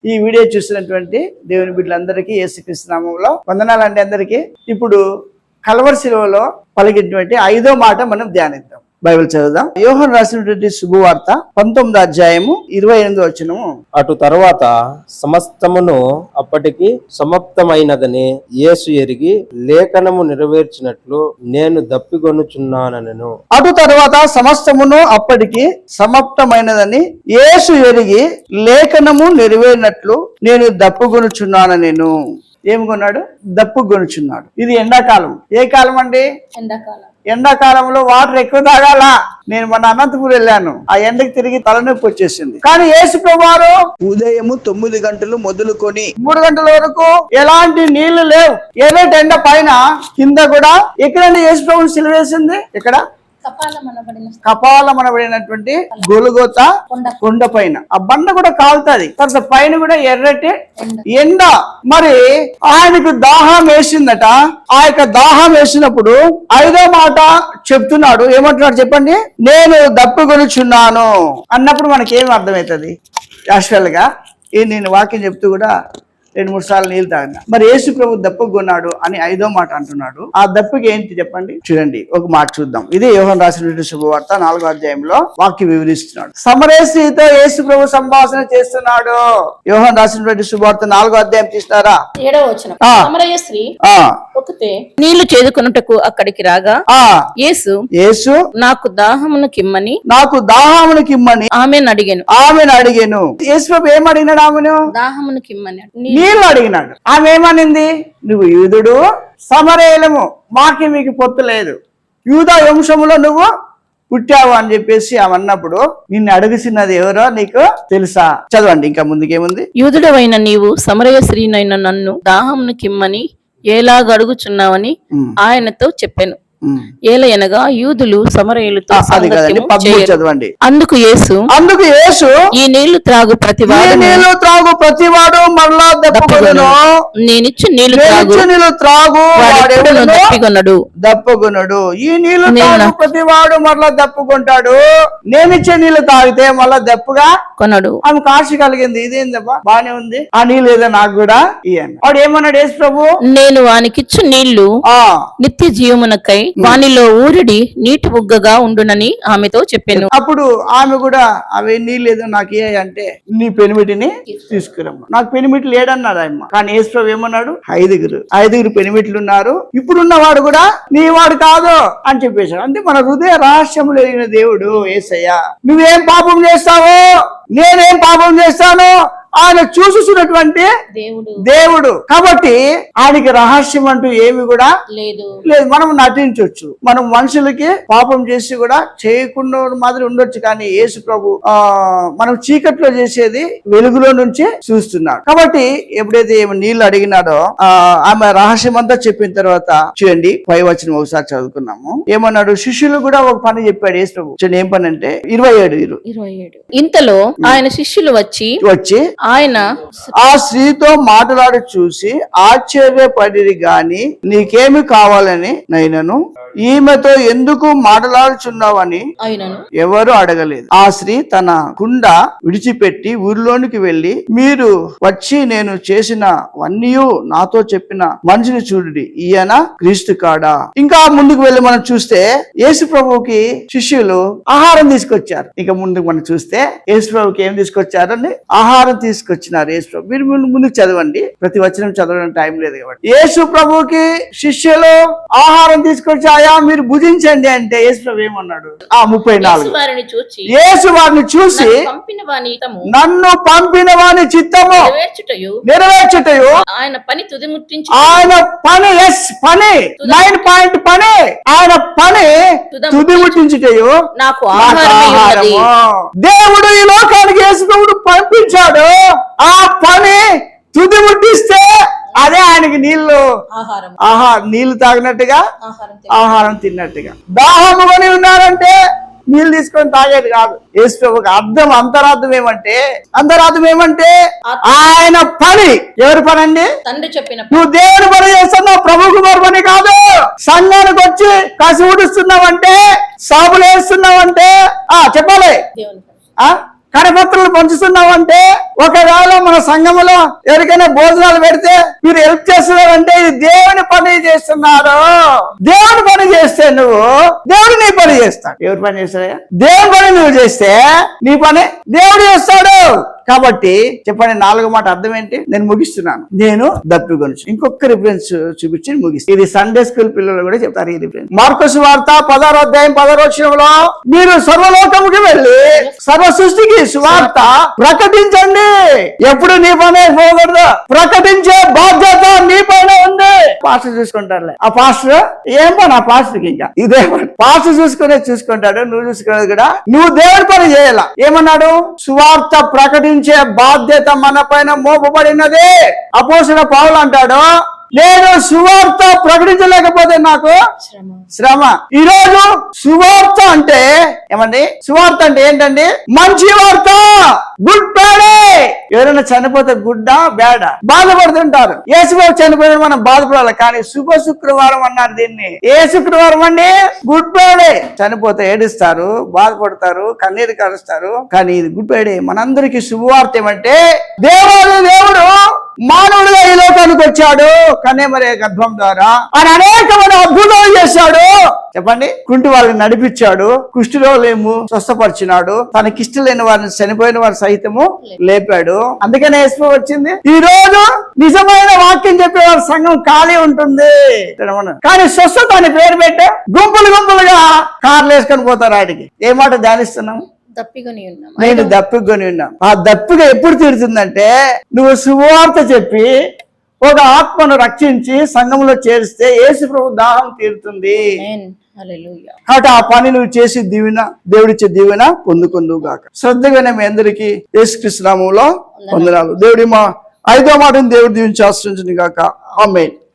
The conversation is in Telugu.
ఈ వీడియో చూసినటువంటి దేవుని బిడ్డలందరికీ యేసుక్రీస్తు నామములో వందనాలండి అందరికీ. ఇప్పుడు కల్వరి శిలువలో పలికినటువంటి 5వ మాట మనం ధ్యానిద్దాం. బైబిల్ చదువుదాం. యోహాను రాసినటువంటి శుభవార్త 19వ అధ్యాయము 28వ వచనము. అటు తరువాత సమస్తమును అప్పటికి సమాప్తమైనదని యేసు ఎరిగి లేఖనము నెరవేర్చినట్లు నేను దప్పిగొనుచున్నానెను. అటు తరువాత సమస్తమును అప్పటికి సమాప్తమైనదని యేసు ఎరిగి లేఖనము నెరవేరినట్లు నేను దప్పుగొనుచున్నాను. నేను ఏమి కొన్నాడు? దప్పు కొనుచున్నాడు. ఇది ఎండాకాలం. ఏ కాలం అండి? ఎండాకాలంలో వాటర్ ఎక్కువ తాగాల. నేను మన అనంతపురం వెళ్ళాను, ఆ ఎండకి తిరిగి తలనొప్పి వచ్చేసింది. కానీ యేసు ప్రభువారు ఉదయం 9 గంటలు మొదలుకొని 3 గంటల వరకు ఎలాంటి నీళ్లు లేవు. ఏదైతే ఎండ పైన కింద కూడా ఎక్కడండి యేసు ప్రభువుని సిలువేసింది? ఇక్కడ కపాలమనబడినటువంటి గొలుగోతా కొండ పైన. ఆ బండ కూడా కాలుతుంది, తర్వాత పైన కూడా ఎర్రటి ఎండ. మరి ఆయనకు దాహం వేసిందట. ఆ యొక్క దాహం వేసినప్పుడు 5వ మాట చెప్తున్నాడు. ఏమంటున్నాడు చెప్పండి? నేను దప్పిగొనుచున్నాను అన్నప్పుడు మనకి ఏమి అర్థమవుతుంది? యాక్చువల్ గా నేను వాక్యం చెప్తూ కూడా 2-3 సార్లు నీళ్ళు తాగినా. మరి యేసు ప్రభు దప్పుకొన్నాడు అని 5వ మాట అంటున్నాడు. ఆ దప్పుకి ఏంటి చెప్పండి? చూడండి, ఒక మాట చూద్దాం. ఇది యోహాను రాసినటువంటి శుభవార్త 4వ అధ్యాయంలో వాక్యం వివరిస్తున్నాడు. సమరయ స్త్రీతో యేసు ప్రభు సంభాషణ చేస్తున్నాడు. యోహాను రాసినటువంటి శుభవార్త 4వ అధ్యాయం తీస్తారా? 7వ వచనం. సమరయ స్త్రీ ఒకతే నీళ్లు చేదుకొనుటకు అక్కడికి రాగా యేసు నాకు దాహమును కిమ్మని ఆమెను అడిగాను. యేసు ప్రభు ఏం అడిగినాడు? ఆమెను దాహమును కిమ్మని నీళ్లు అడిగినాడు. ఆమె ఏమనింది? నువ్వు యూదుడు, సమరయులము, మాకి మీకు పొత్తు లేదు, యూదా వంశములో నువ్వు పుట్టావు అని చెప్పేసి ఆమె అన్నప్పుడు నిన్ను అడుగుతున్నది ఎవరో నీకు తెలుసా? చదవండి ఇంకా ముందుకేముంది. యూదుడవైన నీవు సమరయ స్త్రీనైన నన్ను దాహమును కిమ్మని ఎలాగడుగుచున్నావని ఆయనతో చెప్పాను. ఏలయనగా యూదులు సమరయులతో చదవండి. అందుకు యేసు ఈ నీళ్లు త్రాగు ప్రతివాడు మరలా దప్పుకొనును, నేనిచ్చు నీళ్లు త్రాగు దప్పుకొనడు. ఈ నీళ్లు తాగు ప్రతివాడు మరలా దప్పుకుంటాడు, నేనిచ్చే నీళ్లు తాగితే మళ్ళా దప్పుగా కొనడు. ఆమె కాశీ కలిగింది. ఇదేందబ్బా, బానే ఉంది, ఆ నీళ్ళు ఏదో నాకు కూడా ఇయ్యండి. వాడు ఏమన్నాడు యేసు ప్రభు? నేను వానికిచ్చు నీళ్లు నిత్య జీవమునకై వానిలో ఊరిడి నీటి బుగ్గగా ఉండునని ఆమెతో చెప్పాను. అప్పుడు ఆమె కూడా అవి నీళ్ళు ఏదో నాకు ఏ అంటే నీ పెనిమిటిని తీసుకురమ్మ. నాకు పెనిమిటి లేడన్నాడు ఆయమ్మ. కానీ యేసు ప్రభు ఏమన్నాడు? 5 పెనిమిట్లు ఉన్నారు, ఇప్పుడున్న వాడు కూడా నీ వాడు కాదు అని చెప్పేశాడు. అంటే మన హృదయ రహస్యములు ఎరిగిన దేవుడు యేసయ్య. నువ్వేం పాపం చేస్తావో, నేనేం పాపం చేస్తానో ఆయన చూసుకున్నటువంటి దేవుడు. కాబట్టి ఆయనకి రహస్యం అంటూ ఏమి కూడా లేదు. మనం నటించవచ్చు, మనం మనుషులకి పాపం చేసి కూడా చేయకుండా మాదిరి ఉండొచ్చు. కానీ యేసు ప్రభు మనం చీకట్లో చేసేది వెలుగులో నుంచి చూస్తున్నాడు. కాబట్టి ఎప్పుడైతే నీళ్లు అడిగినాడో ఆమె రహస్యం అంతా చెప్పిన తర్వాత చూడండి, 5వ వచనం ఒకసారి చదువుకున్నాము. ఏమన్నాడు? శిష్యులు కూడా ఒక పని చెప్పాడు యేసు ప్రభు. చూడండి ఏం పని అంటే 27. ఇంతలో ఆయన శిష్యులు వచ్చి ఆయన ఆ స్త్రీతో మాట్లాడి చూసి ఆశ్చర్యపడిరి గాని నీకేమి కావాలని నైనను ఈమెతో ఎందుకు మాట్లాడుచున్నావని ఎవరు అడగలేదు. ఆ స్త్రీ తన కుండ విడిచిపెట్టి ఊరిలోనికి వెళ్లి, మీరు వచ్చి నేను చేసినవన్నీ నాతో చెప్పిన మనిషిని చూడండి, ఈయన క్రీస్తు కాడా? ఇంకా ముందుకు వెళ్ళి మనం చూస్తే యేసు ప్రభువుకి శిష్యులు ఆహారం తీసుకొచ్చారు. ఇంకా ముందుకు మనం చూస్తే యేసు ప్రభుకి ఏం తీసుకొచ్చారని ఆహారం తీసుకొచ్చినారు యేసు ప్రభు. మీరు ముందుకు చదవండి, ప్రతి వచనం చదవడం టైం లేదు కాబట్టి. యేసు ప్రభుకి శిష్యులు ఆహారం తీసుకొచ్చాయా, మీరు భుజించండి అంటే యేసు ప్రభు ఏమన్నాడు? 34 యేసు వారిని చూసి నన్ను పంపిన వాని చిత్తము నెరవేర్చుటయు ఆయన పని 9 పాయింట్ పని ఆయన పని తుది ముట్టించుటయు నాకు ఆహారము. దేవుడు ఈ లోకానికి యేసు ప్రభువును పంపించాడు. ఆ పని తుది ముట్టిస్తే అదే ఆయనకి నీళ్లు నీళ్లు తాగినట్టుగా, ఆహారం తిన్నట్టుగా. దాహము కొని ఉన్నారంటే నీళ్ళు తీసుకొని తాగేది కాదు. యేసు ప్రభువుకి అంతరార్థం ఏమంటే ఆయన పని. ఎవరి పని అండి? తండ్రి చెప్పిన. నువ్వు దేవుని పని చేస్తున్నావు, ప్రభు కుమార్ పని కాదు. సంఘానికి వచ్చి కసి ఊడుస్తున్నావంటే, సాబులు వేస్తున్నావంటే చెప్పాలి కరపత్రాలు పంచుతున్నామంటే, ఒకవేళ మన సంఘములో ఎవరికైనా భోజనాలు పెడితే మీరు హెల్ప్ చేస్తున్నారంటే ఇది దేవుని పని చేస్తున్నారు. దేవుని పని చేస్తే నువ్వు, దేవుడు నీ పని చేస్తాడు. ఎవరి పని చేస్తాడా? దేవుని పని నువ్వు చేస్తే నీ పని దేవుడు చేస్తాడు. కాబట్టి చెప్పండి, 4వ మాట అర్థం ఏంటి? నేను ముగిస్తున్నాను. నేను దప్పికొనుచు. ఇంకొక రిఫరెన్స్ చూపించి ముగిస్తాను. ఇది సండే స్కూల్ పిల్లలు కూడా చెప్తారు ఈ రిఫరెన్స్. మార్కు సువార్త 10వ అధ్యాయం 10వ వచనంలో, మీరు సర్వలోకముకి వెళ్ళి సర్వ సృష్టికి సువార్త ప్రకటించండి. ఎప్పుడు నీ పని పోకూడదు, ప్రకటించే బాధ్యత నీ పైన ఉంది. పాస్టర్ చూసుకుంటారులే, ఆ పాస్టర్ ఏం పని ఆ పాస్టర్కి, ఇంకా ఇదే పని. పాస్టర్ చూసుకుంటాడు, నువ్వు చూసుకునేది కూడా. నువ్వు దేవుడి పని చేయాల. ఏమన్నాడు? సువార్త ప్రకటించే బాధ్యత మన పైన మోపబడినదే. అపోస్తలుడైన పౌలు అంటాడు, నేను సువార్త ప్రకటించలేకపోతే నాకు శ్రమ. ఈరోజు సువార్త అంటే ఏమండి? సువార్త అంటే ఏంటండి? మంచి వార్త, గుడ్ బ్యాడే. ఎవరైనా చనిపోతే గుడ్డా బ్యాడా? బాధపడుతుంటారు. ఏ శుభ్రం చనిపోయిన మనం బాధపడాలి, కానీ శుభ శుక్రవారం అన్నారు దీన్ని. ఏ శుక్రవారం అండి? గుడ్ బ్యాడే. చనిపోతే ఏడుస్తారు, బాధపడతారు, కన్నీరు కరుస్తారు, కానీ ఇది గుడ్ బ్యాడే. మనందరికీ శుభవార్త ఏమంటే, దేవుడు మానవుడిగా ఈ లోకానికి వచ్చాడు, కన్యమరియు గర్భం ద్వారా ఆయన అనేకమైన అద్భుతాలు చేశాడు. చెప్పండి, కుంటి వాళ్ళని నడిపించాడు, కుష్ఠరోగులేమో స్వస్థపరిచినాడు, తనకిష్టం లేని వారిని, చనిపోయిన వారి సైతము లేపాడు. అందుకనే యేసు వచ్చింది. ఈ రోజు నిజమైన వాక్యం చెప్పే వారి సంఘం ఖాళీ ఉంటుంది, కానీ స్వస్థత అని పేరు పెట్టే గుంపులుగా కార్లు వేసుకొని పోతారు. ఆడికి ఏ మాట ధ్యానిస్తున్నాము? నేను దప్పికొని ఉన్నాం. ఆ దప్పిక ఎప్పుడు తీరుతుందంటే, నువ్వు శుభవార్త చెప్పి ఒక ఆత్మను రక్షించి సంఘంలో చేరిస్తే యేసు ప్రభు దాహం తీరుతుంది. కాబట్టి ఆ పని నువ్వు చేసి దీవెన, దేవుడిచ్చే దీవెన పొందుకుందువు గాక. శ్రద్ధగానే మీ అందరికీ యేసుక్రీస్తు నామములో వందనాలు. దేవుడి మా 5వ మాటను దేవుడు దీవించి ఆశ్రయించును గాక. ఆమేన్.